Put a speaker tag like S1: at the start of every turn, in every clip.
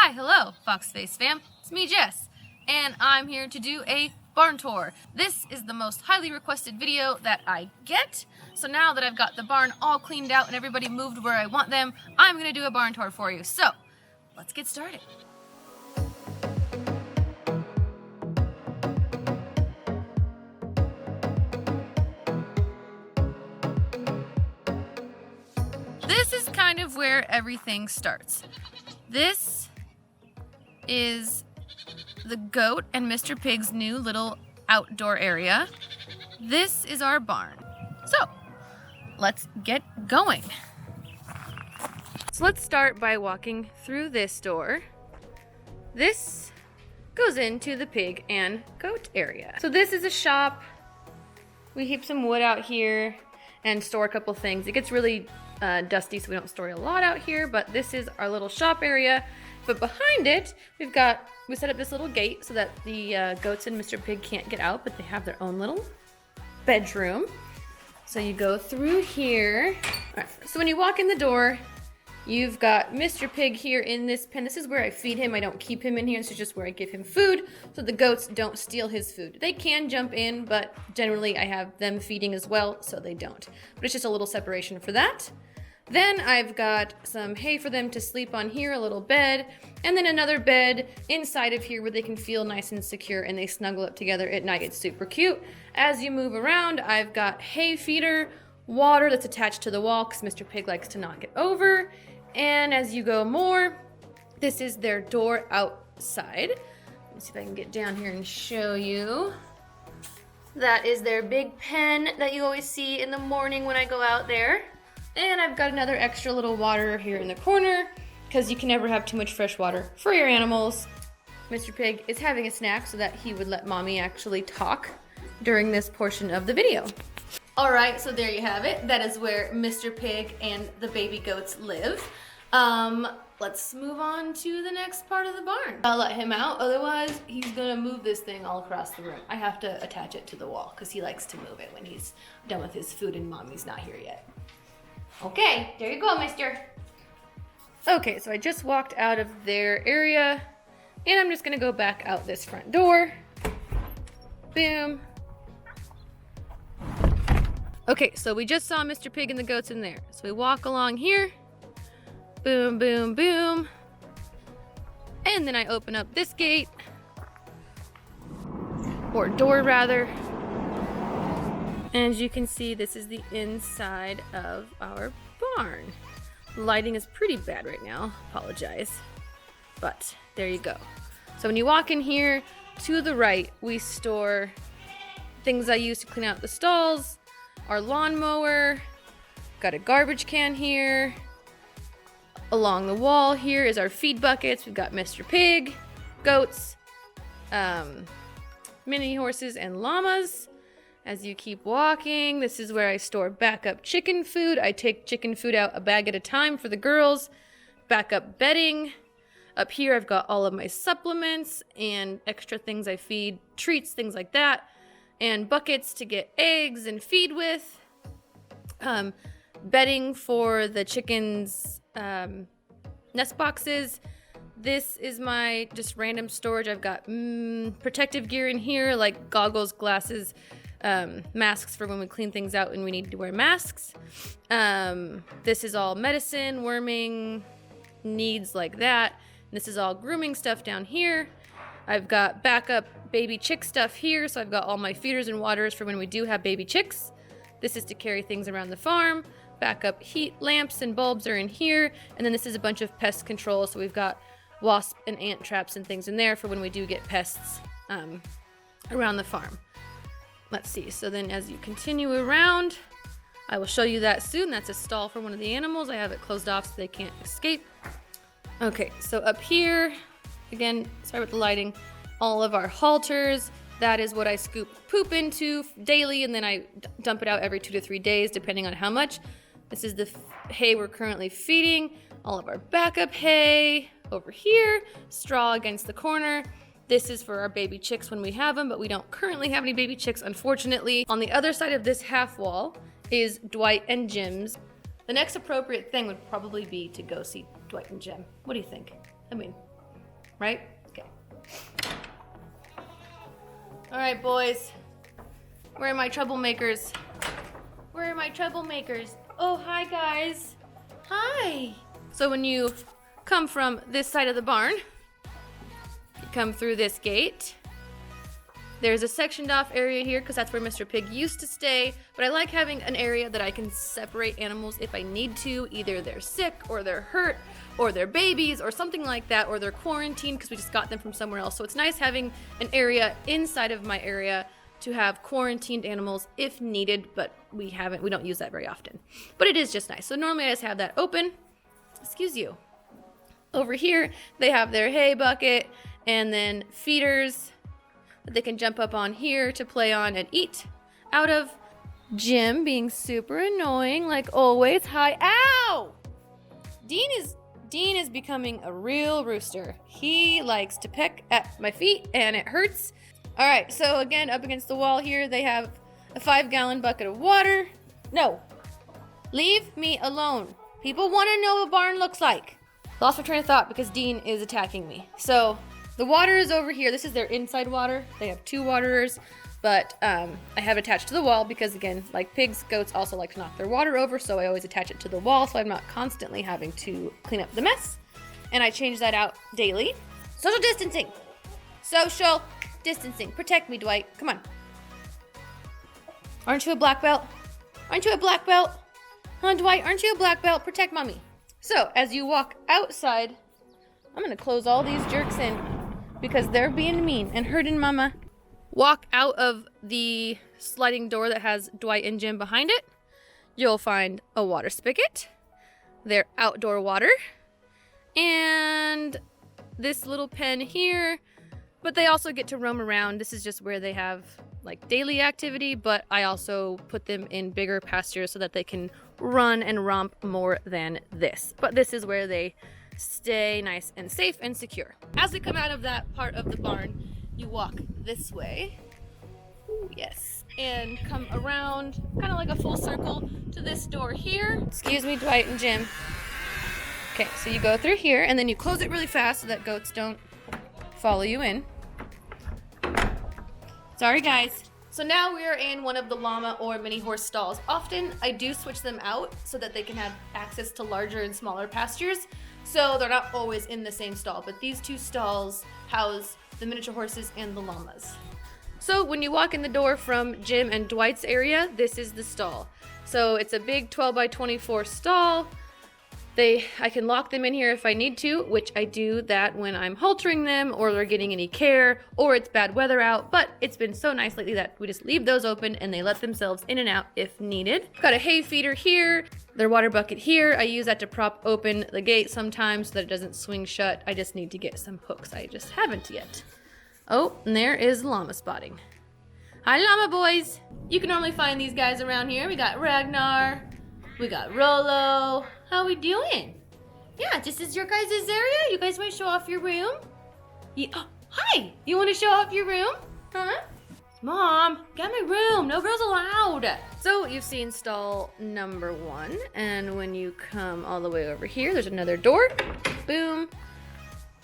S1: Hi, hello, Foxface fam. It's me, Jess, and I'm here to do a barn tour. This is the most highly requested video that I get, so now that I've got the barn all cleaned out and everybody moved where I want them, I'm gonna do a barn tour for you. So, let's get started. This is kind of where everything starts. This is the goat and Mr. Pig's new little outdoor area. This is our barn. So, let's get going. So let's start by walking through this door. This goes into the pig and goat area. So this is a shop. We keep some wood out here and store a couple things. It gets really dusty, so we don't store a lot out here, but this is our little shop area. But behind it, we set up this little gate so that the goats and Mr. Pig can't get out, but they have their own little bedroom. So you go through here. All right, so when you walk in the door, you've got Mr. Pig here in this pen. This is where I feed him. I don't keep him in here. This is just where I give him food so the goats don't steal his food. They can jump in, but generally I have them feeding as well, so they don't. But it's just a little separation for that. Then I've got some hay for them to sleep on here, a little bed, and then another bed inside of here where they can feel nice and secure and they snuggle up together at night. It's super cute. As you move around, I've got hay feeder, water that's attached to the wall because Mr. Pig likes to knock it over. And as you go more, this is their door outside. Let me see if I can get down here and show you. That is their big pen that you always see in the morning when I go out there. And I've got another extra little water here in the corner because you can never have too much fresh water for your animals. Mr. Pig is having a snack so that he would let mommy actually talk during this portion of the video. All right, so there you have it. That is where Mr. Pig and the baby goats live. Let's move on to the next part of the barn. I'll let him out, otherwise he's gonna move this thing all across the room. I have to attach it to the wall because he likes to move it when he's done with his food and mommy's not here yet. Okay, there you go, mister. Okay, so I just walked out of their area, and I'm just gonna go back out this front door. Boom. Okay, so we just saw Mr. Pig and the goats in there. So we walk along here. Boom, boom, boom. And then I open up this gate, or door rather. And as you can see, this is the inside of our barn. Lighting is pretty bad right now, apologize. But there you go. So when you walk in here, to the right, we store things I use to clean out the stalls, our lawnmower, got a garbage can here. Along the wall here is our feed buckets. We've got Mr. Pig, goats, mini horses, and llamas. As you keep walking, this is where I store backup chicken food. I take chicken food out a bag at a time for the girls. Backup bedding. Up here I've got all of my supplements and extra things I feed, treats, things like that. And buckets to get eggs and feed with. Bedding for the chickens' nest boxes. This is my just random storage. I've got protective gear in here like goggles, glasses, masks for when we clean things out and we need to wear masks. This is all medicine, worming, needs like that. And this is all grooming stuff down here. I've got backup baby chick stuff here, so I've got all my feeders and waters for when we do have baby chicks. This is to carry things around the farm. Backup heat lamps and bulbs are in here. And then this is a bunch of pest control, so we've got wasp and ant traps and things in there for when we do get pests around the farm. Let's see, so then as you continue around, I will show you that soon. That's a stall for one of the animals. I have it closed off so they can't escape. Okay, so up here, again, sorry about the lighting, all of our halters. That is what I scoop poop into daily, and then I dump it out every 2 to 3 days, depending on how much. This is the hay we're currently feeding. All of our backup hay over here, straw against the corner. This is for our baby chicks when we have them, but we don't currently have any baby chicks, unfortunately. On the other side of this half wall is Dwight and Jim's. The next appropriate thing would probably be to go see Dwight and Jim. What do you think? I mean, right? Okay. All right, boys. Where are my troublemakers? Where are my troublemakers? Oh, hi, guys. Hi. So when you come from this side of the barn, you come through this gate. There's a sectioned off area here because that's where Mr. Pig used to stay, but I like having an area that I can separate animals if I need to. Either they're sick or they're hurt or they're babies or something like that, or they're quarantined because we just got them from somewhere else. So it's nice having an area inside of my area to have quarantined animals if needed, but we don't use that very often. But it is just nice. So normally I just have that open. Excuse you. Over here, they have their hay bucket and then feeders that they can jump up on here to play on and eat out of. Jim being super annoying like always. Hi. Ow! Dean is becoming a real rooster. He likes to peck at my feet and it hurts. All right, so again, up against the wall here, they have a 5-gallon bucket of water. No, leave me alone. People want to know what a barn looks like. Lost my train of thought because Dean is attacking me. So the water is over here. This is their inside water. They have 2 waterers, but I have attached to the wall because, again, like pigs, goats also like to knock their water over, so I always attach it to the wall so I'm not constantly having to clean up the mess. And I change that out daily. Social distancing. Social distancing. Protect me, Dwight. Come on. Aren't you a black belt? Aren't you a black belt? Huh, Dwight? Aren't you a black belt? Protect mommy. So, as you walk outside, I'm going to close all these jerks in because they're being mean and hurting mama. Walk out of the sliding door that has Dwight and Jim behind it. You'll find a water spigot, their outdoor water, and this little pen here. But they also get to roam around. This is just where they have like daily activity, but I also put them in bigger pastures so that they can run and romp more than this. But this is where they stay nice and safe and secure. As we come out of that part of the barn, you walk this way. Ooh, yes. And come around kind of like a full circle to this door here. Excuse me, Dwight and Jim. Okay, so you go through here and then you close it really fast so that goats don't follow you in. Sorry, guys. So now we are in one of the llama or mini horse stalls. Often I do switch them out so that they can have access to larger and smaller pastures. So they're not always in the same stall, but these 2 stalls house the miniature horses and the llamas. So when you walk in the door from Jim and Dwight's area, this is the stall. So it's a big 12 by 24 stall. I can lock them in here if I need to, which I do that when I'm haltering them or they're getting any care or it's bad weather out, but it's been so nice lately that we just leave those open and they let themselves in and out if needed. Got a hay feeder here, their water bucket here. I use that to prop open the gate sometimes so that it doesn't swing shut. I just need to get some hooks. I just haven't yet. Oh, and there is llama spotting. Hi, llama boys. You can normally find these guys around here. We got Ragnar, we got Rolo. How we doing? Yeah, this is your guys' area? You guys want to show off your room? Yeah. Oh, hi! You want to show off your room? Huh? Mom, get my room. No girls allowed. So you've seen stall number 1. And when you come all the way over here, there's another door. Boom.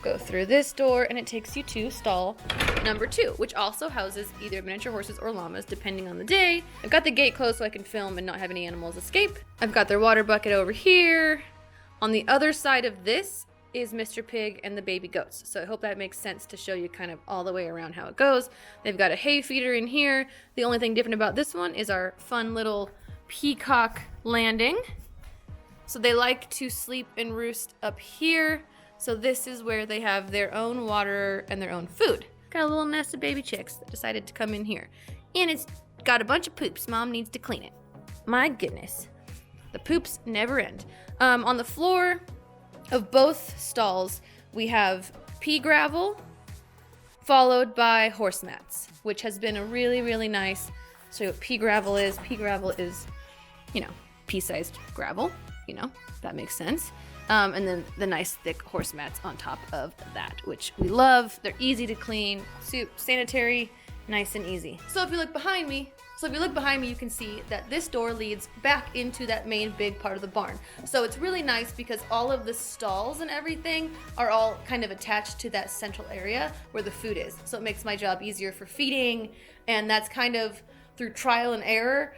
S1: Go through this door and it takes you to stall number 2, which also houses either miniature horses or llamas depending on the day. I've got the gate closed so I can film and not have any animals escape. I've got their water bucket over here. On the other side of this is Mr. Pig and the baby goats. So I hope that makes sense to show you kind of all the way around how it goes. They've got a hay feeder in here. The only thing different about this one is our fun little peacock landing. So they like to sleep and roost up here. So this is where they have their own water and their own food. Got a little nest of baby chicks that decided to come in here. And it's got a bunch of poops. Mom needs to clean it. My goodness. The poops never end. On the floor of both stalls, we have pea gravel followed by horse mats, which has been a really, really nice. So what pea gravel is, pea-sized gravel, that makes sense. And then the nice thick horse mats on top of that, which we love. They're easy to clean, sanitary, nice and easy. So if you look behind me, So if you look behind me, you can see that this door leads back into that main big part of the barn. So it's really nice because all of the stalls and everything are all kind of attached to that central area where the food is. So it makes my job easier for feeding, and that's kind of through trial and error.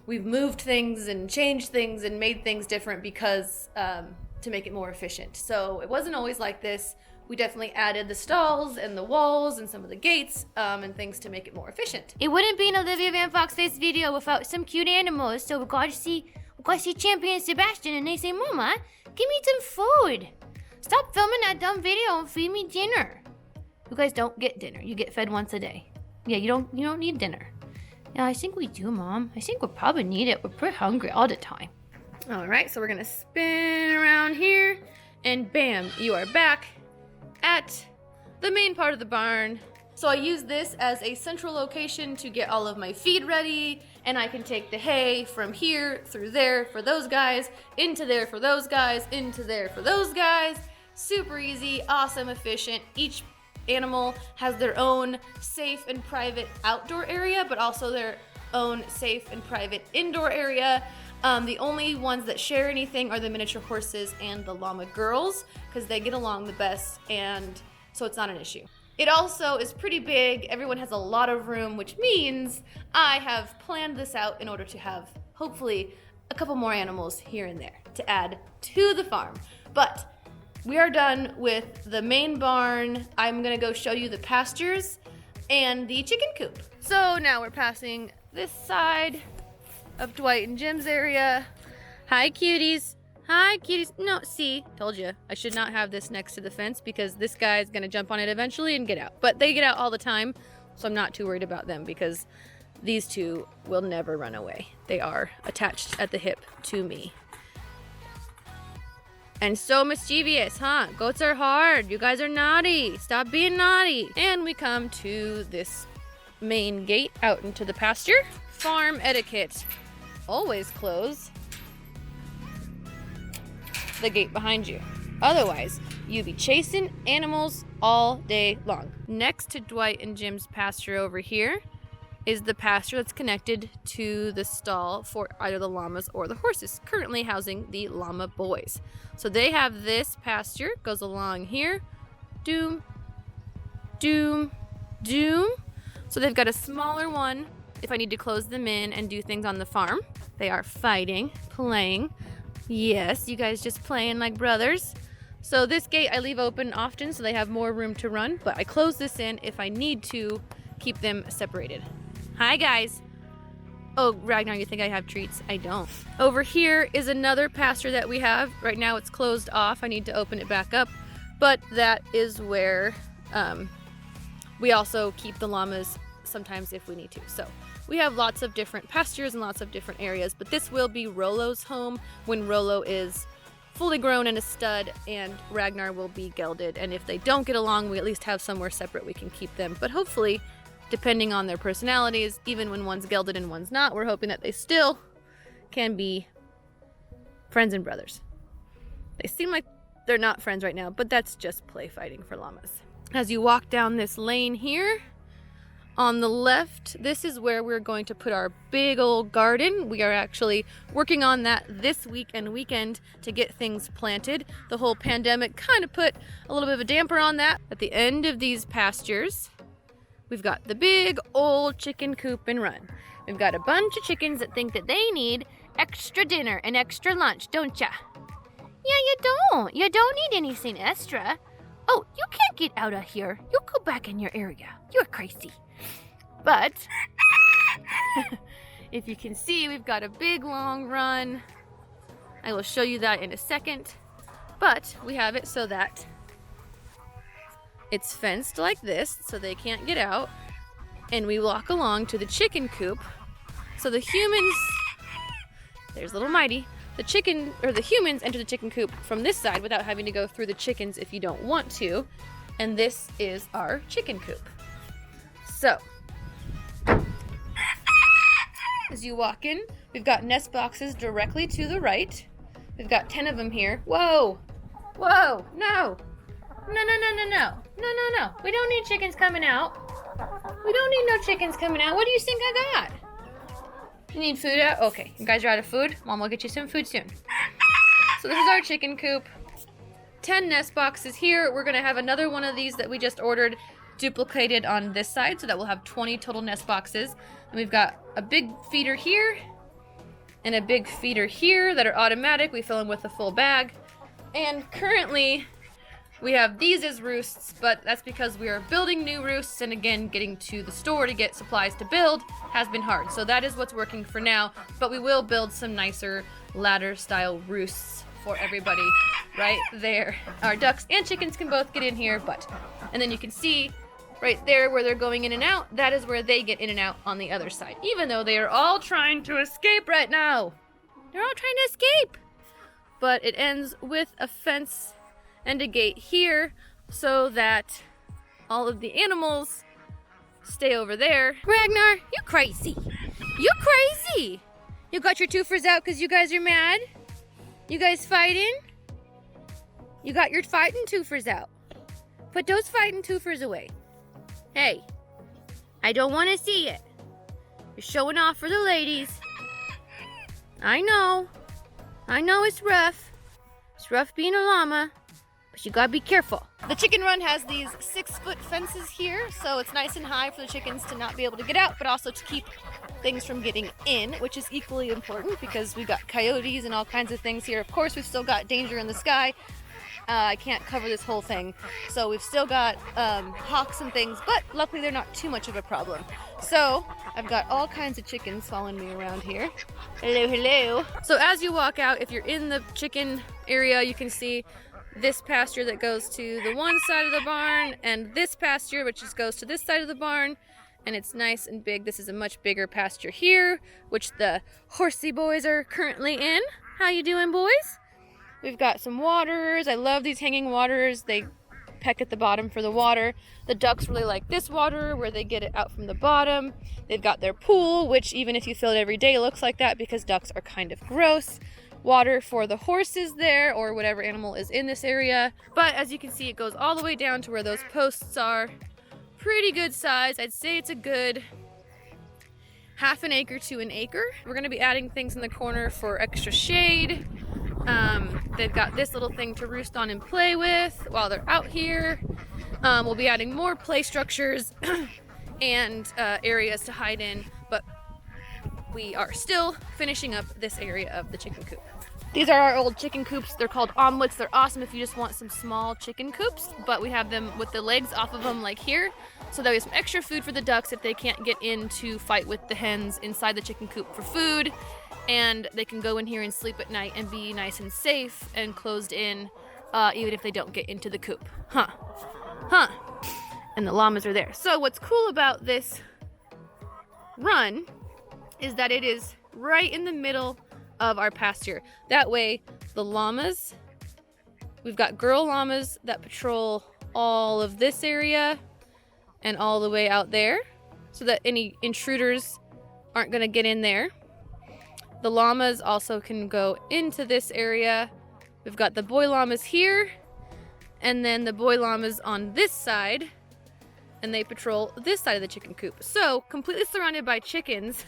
S1: We've moved things and changed things and made things different because to make it more efficient. So it wasn't always like this. We definitely added the stalls and the walls and some of the gates and things to make it more efficient.
S2: It wouldn't be an Olivia Van Fox Face video without some cute animals. So we gotta see Champion Sebastian, and they say, "Mama, give me some food. Stop filming that dumb video and feed me dinner." You guys don't get dinner. You get fed once a day. Yeah, you don't need dinner. Yeah, I think we do, Mom. I think we probably need it. We're pretty hungry all the time.
S1: All right, so we're gonna spin around here, and bam, you are back at the main part of the barn. So I use this as a central location to get all of my feed ready, and I can take the hay from here through there for those guys, into there for those guys, into there for those guys. Super easy, awesome, efficient. Each animal has their own safe and private outdoor area, but also their own safe and private indoor area. The only ones that share anything are the miniature horses and the llama girls, because they get along the best, and so it's not an issue. It also is pretty big. Everyone has a lot of room, which means I have planned this out in order to have, hopefully, a couple more animals here and there to add to the farm. But we are done with the main barn. I'm gonna go show you the pastures and the chicken coop. So now we're passing this side of Dwight and Jim's area. Hi, cuties. Hi, cuties. No, see, told you. I should not have this next to the fence because this guy is gonna jump on it eventually and get out. But they get out all the time, so I'm not too worried about them because these two will never run away. They are attached at the hip to me. And so mischievous, huh? Goats are hard. You guys are naughty. Stop being naughty. And we come to this main gate out into the pasture. Farm etiquette. Always close the gate behind you. Otherwise, you be chasing animals all day long. Next to Dwight and Jim's pasture over here is the pasture that's connected to the stall for either the llamas or the horses, currently housing the llama boys. So they have this pasture, goes along here, doom, doom, doom. So they've got a smaller one if I need to close them in and do things on the farm. They are fighting, playing. Yes, you guys just playing like brothers. So this gate I leave open often so they have more room to run, but I close this in if I need to keep them separated. Hi guys. Oh, Ragnar, you think I have treats? I don't. Over here is another pasture that we have. Right now it's closed off. I need to open it back up, but that is where we also keep the llamas sometimes if we need to. So we have lots of different pastures and lots of different areas, but this will be Rollo's home when Rollo is fully grown and a stud, and Ragnar will be gelded. And if they don't get along, we at least have somewhere separate we can keep them. But hopefully, depending on their personalities, even when one's gelded and one's not, we're hoping that they still can be friends and brothers. They seem like they're not friends right now, but that's just play fighting for llamas. As you walk down this lane here, on the left, this is where we're going to put our big old garden. We are actually working on that this week and weekend to get things planted. The whole pandemic kind of put a little bit of a damper on that. At the end of these pastures, we've got the big old chicken coop and run. We've got a bunch of chickens that think that they need extra dinner and extra lunch, don't ya? Yeah, you don't. You don't need anything extra. Oh, you can't get out of here. You go back in your area. You're crazy. But if you can see, we've got a big long run. I will show you that in a second. But we have it so that it's fenced like this, so they can't get out. And we walk along to the chicken coop. So the humans, there's little Mighty. The humans enter the chicken coop from this side without having to go through the chickens if you don't want to. And this is our chicken coop. So, as you walk in, we've got nest boxes directly to the right. We've got 10 of them here. Whoa! Whoa! No! No, no, no, no, no. No, no, no. We don't need chickens coming out. We don't need no chickens coming out. What do you think I got? You need food out? Okay, you guys are out of food? Mom will get you some food soon. So this is our chicken coop. 10 nest boxes here. We're gonna have another one of these that we just ordered duplicated on this side, so that we'll have 20 total nest boxes. And we've got a big feeder here and a big feeder here that are automatic. We fill them with a full bag. And currently we have these as roosts, but that's because we are building new roosts, and again, getting to the store to get supplies to build has been hard. So that is what's working for now, but we will build some nicer ladder style roosts for everybody right there. Our ducks and chickens can both get in here, and then you can see right there where they're going in and out, that is where they get in and out on the other side, even though they are all trying to escape right now. They're all trying to escape. But it ends with a fence and a gate here so that all of the animals stay over there. Ragnar, you crazy. You crazy. You got your twofers out because you guys are mad? You guys fighting? You got your fighting twofers out. Put those fighting twofers away. Hey, I don't want to see it. You're showing off for the ladies. I know it's rough. It's rough being a llama. But you gotta be careful. The chicken run has these 6-foot fences here, so it's nice and high for the chickens to not be able to get out, but also to keep things from getting in, which is equally important because we've got coyotes and all kinds of things here. Of course, we've still got danger in the sky. I can't cover this whole thing, so we've still got hawks and things, but luckily they're not too much of a problem. So I've got all kinds of chickens following me around here. Hello, hello. So as you walk out, if you're in the chicken area, you can see this pasture that goes to the one side of the barn, and this pasture which just goes to this side of the barn, and it's nice and big. This is a much bigger pasture here, which the horsey boys are currently in. How you doing, boys? We've got some waters. I love these hanging waters. They peck at the bottom for the water. The ducks really like this water where they get it out from the bottom. They've got their pool, which even if you fill it every day looks like that because ducks are kind of gross. Water for the horses there, or whatever animal is in this area. But as you can see, it goes all the way down to where those posts are. Pretty good size. I'd say it's a good half an acre to an acre. We're gonna be adding things in the corner for extra shade. They've got this little thing to roost on and play with while they're out here. We'll be adding more play structures and areas to hide in, but we are still finishing up this area of the chicken coop. These are our old chicken coops. They're called omelettes. They're awesome if you just want some small chicken coops, but we have them with the legs off of them like here, so that we have some extra food for the ducks if they can't get in to fight with the hens inside the chicken coop for food, and they can go in here and sleep at night and be nice and safe and closed in, even if they don't get into the coop. And the llamas are there. So what's cool about this run is that it is right in the middle of our pasture. That way the llamas, we've got girl llamas that patrol all of this area and all the way out there so that any intruders aren't going to get in there. The llamas also can go into this area. We've got the boy llamas here and then the boy llamas on this side, and they patrol this side of the chicken coop. So completely surrounded by chickens.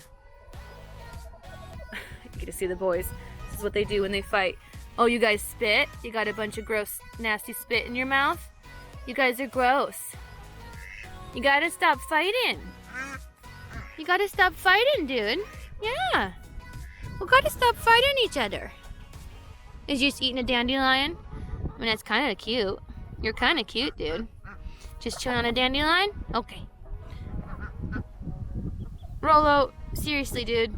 S1: You get to see the boys. This is what they do when they fight. Oh, you guys spit? You got a bunch of gross, nasty spit in your mouth? You guys are gross. You gotta stop fighting. You gotta stop fighting, dude. Yeah. We gotta stop fighting each other. Is you just eating a dandelion? I mean, that's kind of cute. You're kind of cute, dude. Just chilling on a dandelion? Okay. Rolo, seriously, dude.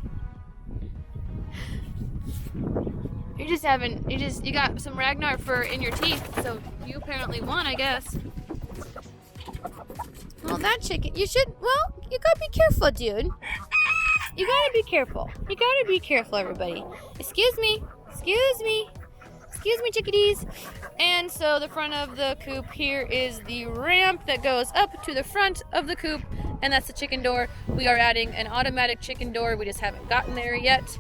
S1: You got some Ragnar fur in your teeth, so you apparently won, I guess. Well, that chicken, you gotta be careful, dude. You gotta be careful. You gotta be careful, everybody. Excuse me, chickadees. And so the front of the coop here is the ramp that goes up to the front of the coop, and that's the chicken door. We are adding an automatic chicken door. We just haven't gotten there yet.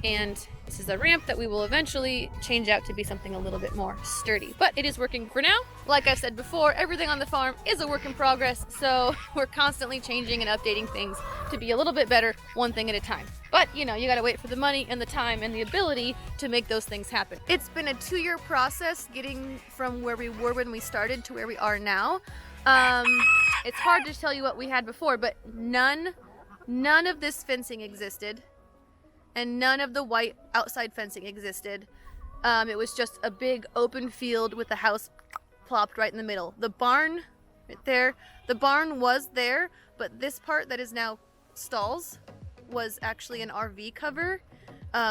S1: And This is a ramp that we will eventually change out to be something a little bit more sturdy, but it is working for now. Like I said before, everything on the farm is a work in progress, so we're constantly changing and updating things to be a little bit better, one thing at a time. But, you know, you gotta wait for the money and the time and the ability to make those things happen. It's been a 2-year process getting from where we were when we started to where we are now. It's hard to tell you what we had before, but none of this fencing existed, and none of the white outside fencing existed. It was just a big open field with the house plopped right in the middle. The barn right there, the barn was there, but this part that is now stalls was actually an RV cover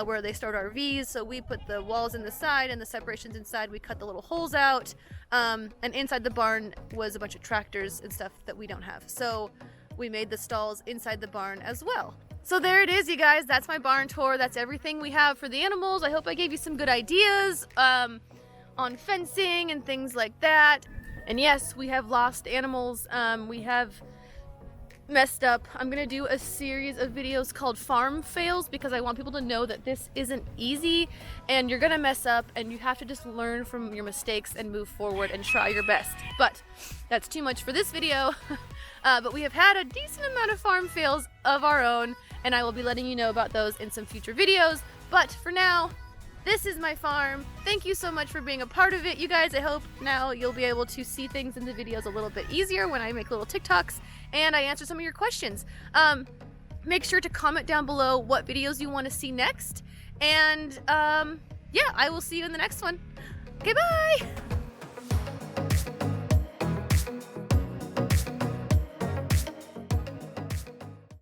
S1: where they stored RVs. So we put the walls in the side and the separations inside. We cut the little holes out, and inside the barn was a bunch of tractors and stuff that we don't have. So we made the stalls inside the barn as well. So there it is, you guys. That's my barn tour. That's everything we have for the animals. I hope I gave you some good ideas on fencing and things like that. And yes, we have lost animals. We have messed up. I'm gonna do a series of videos called farm fails because I want people to know that this isn't easy and you're gonna mess up and you have to just learn from your mistakes and move forward and try your best. But that's too much for this video. But we have had a decent amount of farm fails of our own, and I will be letting you know about those in some future videos. But for now, this is my farm. Thank you so much for being a part of it, you guys. I hope now you'll be able to see things in the videos a little bit easier when I make little TikToks and I answer some of your questions. Make sure to comment down below what videos you want to see next. And yeah, I will see you in the next one. Okay, bye!